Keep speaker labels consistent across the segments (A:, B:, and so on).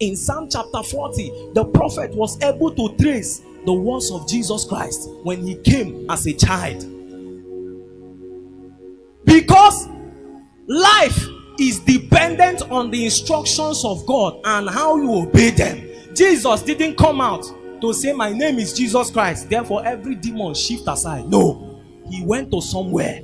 A: In Psalm chapter 40, the prophet was able to trace the words of Jesus Christ when he came as a child. Because life is dependent on the instructions of God and how you obey them. Jesus didn't come out to say, my name is Jesus Christ, therefore every demon shift aside. No, he went to somewhere.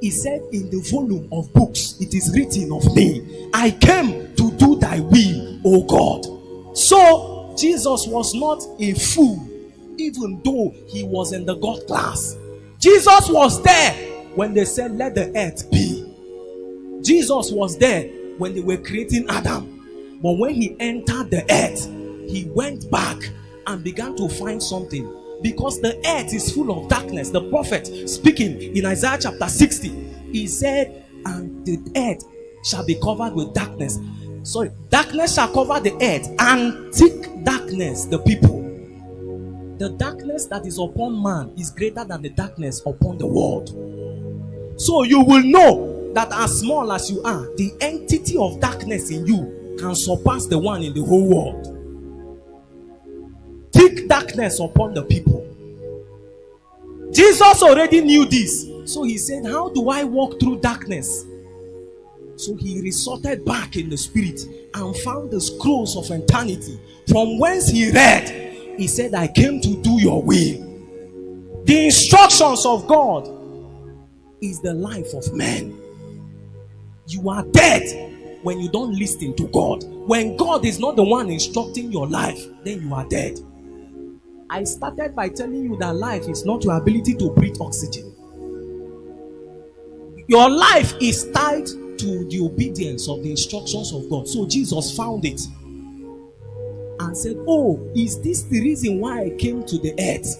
A: He said, in the volume of books it is written of me, I came to do thy will, O God. So Jesus was not a fool, even though he was in the God class. Jesus was there when they said, let the earth be. Jesus was there when they were creating Adam. But when he entered the earth, he went back and began to find something. Because the earth is full of darkness. The prophet speaking in Isaiah chapter 60, he said, and the earth shall be covered with darkness. Sorry, darkness shall cover the earth, and thick darkness the people. The darkness that is upon man is greater than the darkness upon the world. So you will know that as small as you are, the entity of darkness in you can surpass the one in the whole world. Thick darkness upon the people. Jesus already knew this. So he said, how do I walk through darkness? So he resorted back in the spirit and found the scrolls of eternity, from whence he read. He said, I came to do your will. The instructions of God is the life of man. You are dead when you don't listen to God. When God is not the one instructing your life, then you are dead. I started by telling you that life is not your ability to breathe oxygen. Your life is tied to the obedience of the instructions of God. So Jesus found it and said, oh, is this the reason why I came to the earth?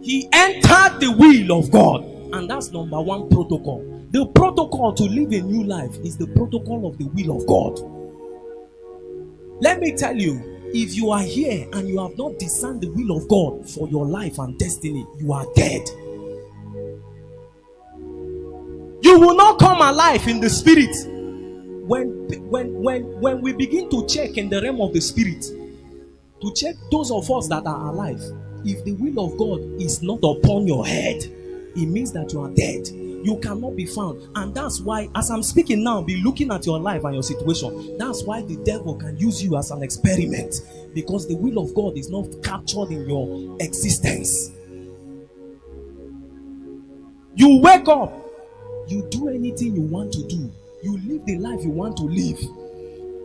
A: He entered the will of God, and that's number one protocol. The protocol to live a new life is the protocol of the will of God. Let me tell you, if you are here and you have not discerned the will of God for your life and destiny, you are dead. You will not come alive in the spirit. When we begin to check in the realm of the spirit, to check those of us that are alive, if the will of God is not upon your head, it means that you are dead. You cannot be found. And that's why, as I'm speaking now, be looking at your life and your situation. That's why the devil can use you as an experiment, because the will of God is not captured in your existence. You wake up, you do anything you want to do, you live the life you want to live,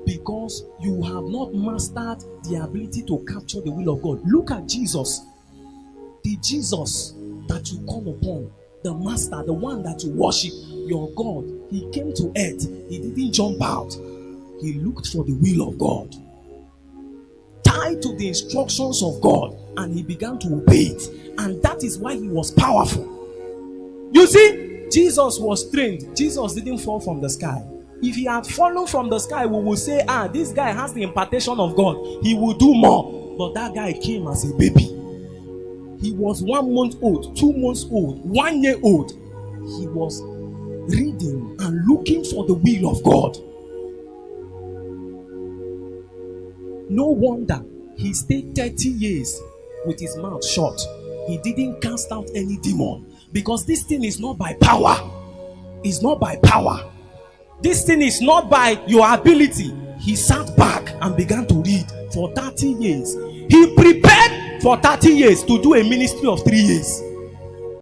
A: because you have not mastered the ability to capture the will of God. Look at Jesus. The Jesus that you call upon, the master, the one that you worship, your God, he came to earth. He didn't jump out. He looked for the will of God, tied to the instructions of God, and he began to obey it. And that is why he was powerful. You see, Jesus was trained. Jesus didn't fall from the sky. If he had fallen from the sky, we will say, this guy has the impartation of God, he will do more. But that guy came as a baby. He was 1 month old, 2 months old, 1 year old. He was reading and looking for the will of God. No wonder he stayed 30 years with his mouth shut. He didn't cast out any demon, because this thing is not by power. It's not by power. This thing is not by your ability. He sat back and began to read for 30 years. He prepared for 30 years to do a ministry of 3 years.